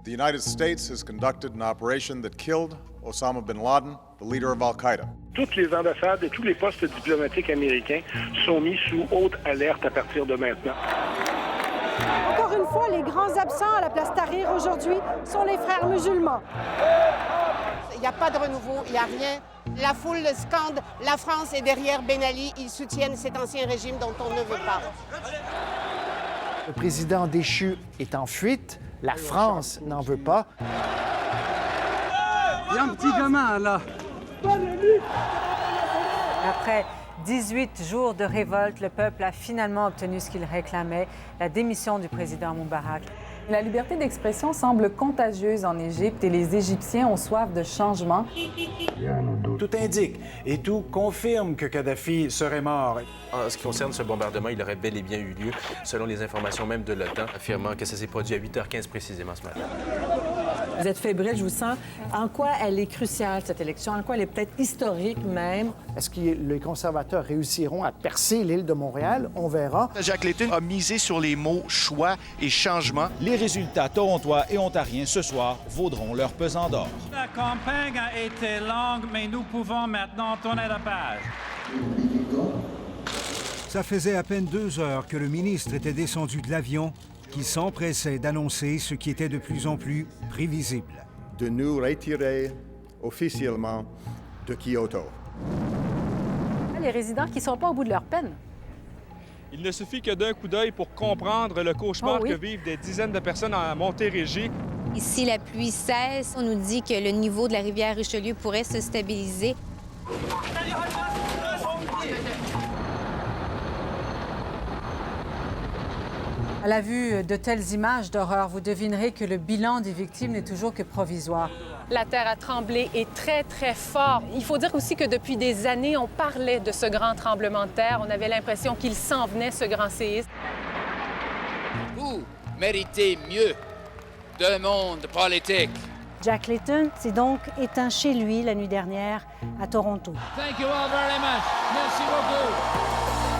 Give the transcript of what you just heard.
The United States has conducted an operation that killed Osama bin Laden, the leader of Al-Qaeda. Toutes les ambassades et tous les postes diplomatiques américains sont mis sous haute alerte à partir de maintenant. Encore une fois, les grands absents à la place Tahrir aujourd'hui sont les frères musulmans. Il n'y a pas de renouveau, il n'y a rien. La foule scande, la France est derrière Ben Ali, ils soutiennent cet ancien régime dont on ne veut pas. Le président déchu est en fuite, la France n'en veut pas. Il y a un petit gamin là. Après 18 jours de révolte, le peuple a finalement obtenu ce qu'il réclamait, la démission du président Moubarak. La liberté d'expression semble contagieuse en Égypte et les Égyptiens ont soif de changement. Tout indique et tout confirme que Kadhafi serait mort. En ce qui concerne ce bombardement, il aurait bel et bien eu lieu, selon les informations même de l'OTAN, affirmant que ça s'est produit à 8h15 précisément ce matin. Vous êtes fébrile, je vous sens. En quoi elle est cruciale, cette élection? En quoi elle est peut-être historique même? Est-ce que les conservateurs réussiront à percer l'île de Montréal? On verra. Jacques Layton a misé sur les mots choix et changement. Les résultats torontois et ontariens ce soir vaudront leur pesant d'or. La campagne a été longue, mais nous pouvons maintenant tourner la page. Ça faisait à peine 2 heures que le ministre était descendu de l'avion qui s'empressait d'annoncer ce qui était de plus en plus prévisible. De nous retirer officiellement de Kyoto. Les résidents qui ne sont pas au bout de leur peine. Il ne suffit que d'un coup d'œil pour comprendre le cauchemar que vivent des dizaines de personnes à Montérégie. Et si la pluie cesse, on nous dit que le niveau de la rivière Richelieu pourrait se stabiliser. À la vue de telles images d'horreur, vous devinerez que le bilan des victimes n'est toujours que provisoire. La terre a tremblé et très, très fort. Il faut dire aussi que depuis des années, on parlait de ce grand tremblement de terre. On avait l'impression qu'il s'en venait, ce grand séisme. Vous méritez mieux d'un monde politique. Jack Layton s'est donc éteint chez lui la nuit dernière à Toronto. Thank you all very much. Merci beaucoup.